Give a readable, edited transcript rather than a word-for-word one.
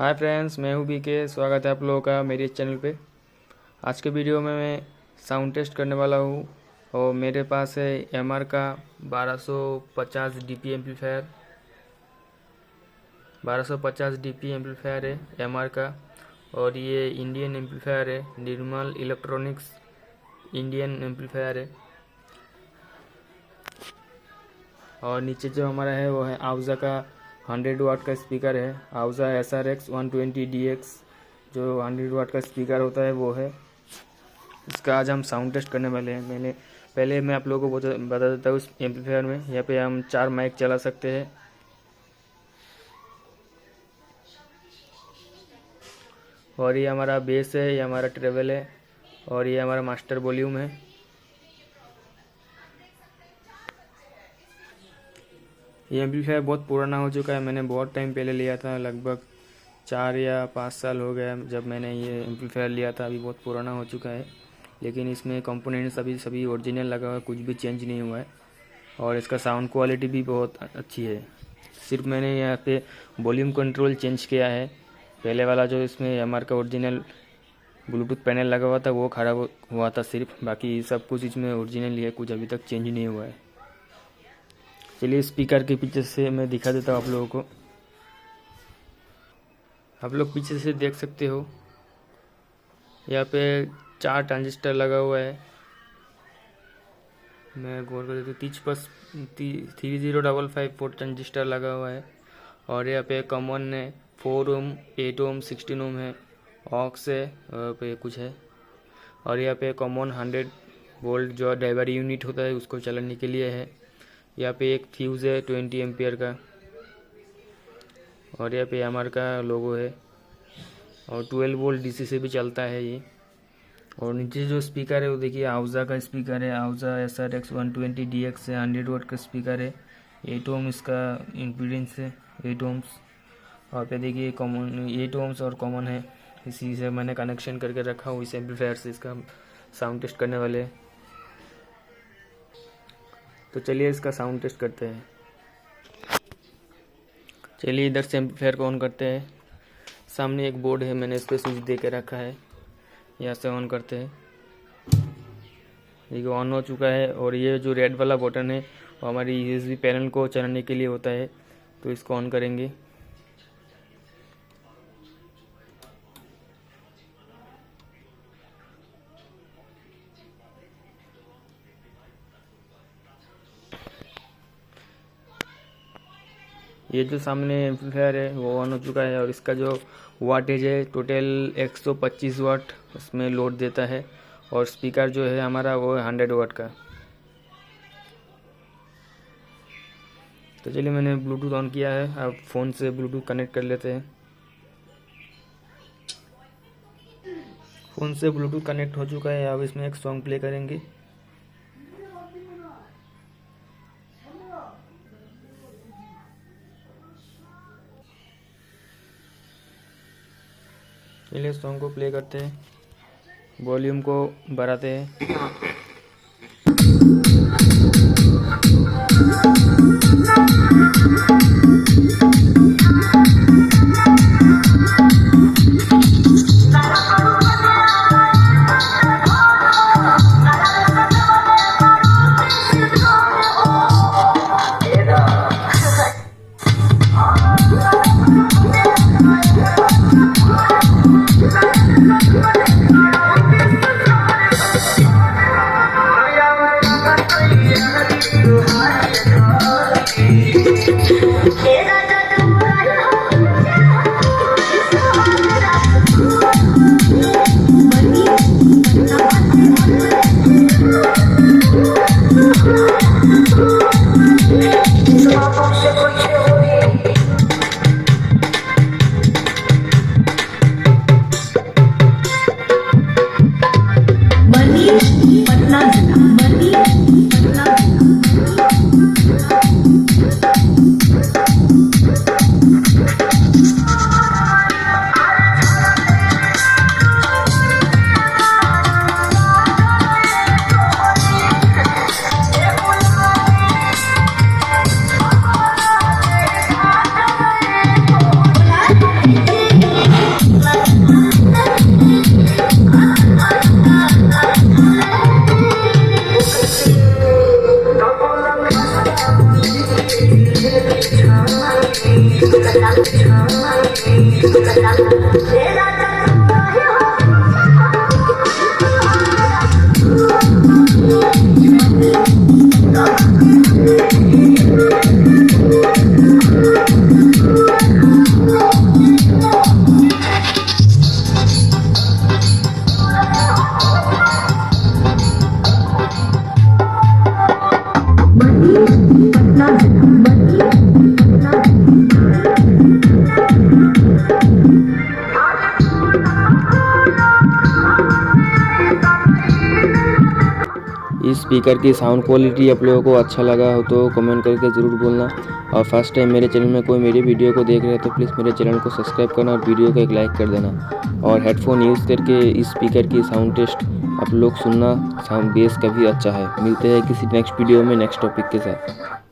Hi friends, मैं हूँ BK. स्वागत है आप लोगों का मेरे इस चैनल पे। आज के वीडियो में मैं साउंड टेस्ट करने वाला हूँ और मेरे पास है एमआर का 1250 डीपी एम्पलीफायर। 1250 डीपी एम्पलीफायर है एमआर का और ये इंडियन एम्पलीफायर है। निर्मल इलेक्ट्रॉनिक्स इंडियन एम्पलीफायर है। और नीचे जो हमारा है वो है आउजा का 100 वाट का स्पीकर है। आउजा SRX 120 DX जो 100 वाट का स्पीकर होता है वो है। इसका आज हम साउंड टेस्ट करने वाले हैं। पहले मैं आप लोगों को बता देता हूँ। इस एम्पलीफायर में यहाँ पे हम 4 माइक चला सकते हैं और ये हमारा बेस है, ये हमारा ट्रेवल है और ये हमारा मास्टर वॉल्यूम है। ये एम्पलीफायर बहुत पुराना हो चुका है। मैंने बहुत टाइम पहले लिया था, लगभग 4 या 5 साल हो गया जब मैंने ये एम्पलीफायर लिया था। अभी बहुत पुराना हो चुका है, लेकिन इसमें कंपोनेंट्स सभी ओरिजिनल लगा हुआ है, कुछ भी चेंज नहीं हुआ है और इसका साउंड क्वालिटी भी बहुत अच्छी है। सिर्फ मैंने यहाँ पे वॉल्यूम कंट्रोल चेंज किया है। पहले वाला जो इसमें एमआर का ओरिजिनल ब्लूटूथ पैनल लगा हुआ था वो खराब हुआ था सिर्फ, बाकी सब कुछ इसमें ओरिजिनल ही है, कुछ अभी तक चेंज नहीं हुआ है। चलिए स्पीकर के पीछे से मैं दिखा देता हूँ आप लोगों को। आप लोग पीछे से देख सकते हो, यहाँ पे 4 ट्रांजिस्टर लगा हुआ है। मैं गौर कर देता हूँ, 30554 ट्रांजिस्टर लगा हुआ है और यहाँ पे कॉमन है 4 ओम, 8 ओम, 16 ओम है, ऑक्स है और पे कुछ है और यहाँ पे कॉमन 100 वोल्ट जो ड्राइवर यूनिट होता है उसको चलाने के लिए है। यहाँ पे एक फ्यूज़ है 20 एम्पियर का और यहाँ पे एमआर का लोगो है और 12 वोल्ट डीसी से भी चलता है ये। और नीचे जो स्पीकर है वो देखिए आउजा का स्पीकर है। आउजा SRX 120 DX है, 100 वाट का स्पीकर है। 8 ओम इसका इम्पीडेंस है, 8 ओम्स। और पे देखिए कॉमन 8 ओम्स और कॉमन है। इसी से मैंने कनेक्शन करके रखा हूँ इस एम्पलीफायर से। इसका साउंड टेस्ट करने वाले हैं, तो चलिए इसका साउंड टेस्ट करते हैं। चलिए इधर से एम्पलीफायर को ऑन करते हैं। सामने एक बोर्ड है, मैंने इस पर स्विच दे के रखा है, यहाँ से ऑन करते हैं। ये ऑन हो चुका है और ये जो रेड वाला बटन है वो हमारी USB पैनल को चलाने के लिए होता है, तो इसको ऑन करेंगे। ये जो सामने एम्पलीफायर है वो ऑन हो चुका है और इसका जो वाटेज है टोटल 125 वाट इसमें लोड देता है और स्पीकर जो है हमारा वो 100 वाट का। तो चलिए मैंने ब्लूटूथ ऑन किया है, अब फ़ोन से ब्लूटूथ कनेक्ट कर लेते हैं। फ़ोन से ब्लूटूथ कनेक्ट हो चुका है। अब इसमें एक सॉन्ग प्ले करेंगे। चलिए सॉन्ग को प्ले करते हैं, वॉल्यूम को बढ़ाते हैं। Yeah. इस स्पीकर की साउंड क्वालिटी आप लोगों को अच्छा लगा हो तो कमेंट करके ज़रूर बोलना। और फर्स्ट टाइम मेरे चैनल में कोई मेरी वीडियो को देख रहे हैं तो प्लीज़ मेरे चैनल को सब्सक्राइब करना और वीडियो को एक लाइक कर देना। और हेडफोन यूज़ करके इस स्पीकर की साउंड टेस्ट आप लोग सुनना, साउंड बेस काफ़ी अच्छा है। मिलते हैं किसी नेक्स्ट वीडियो में नेक्स्ट टॉपिक के साथ।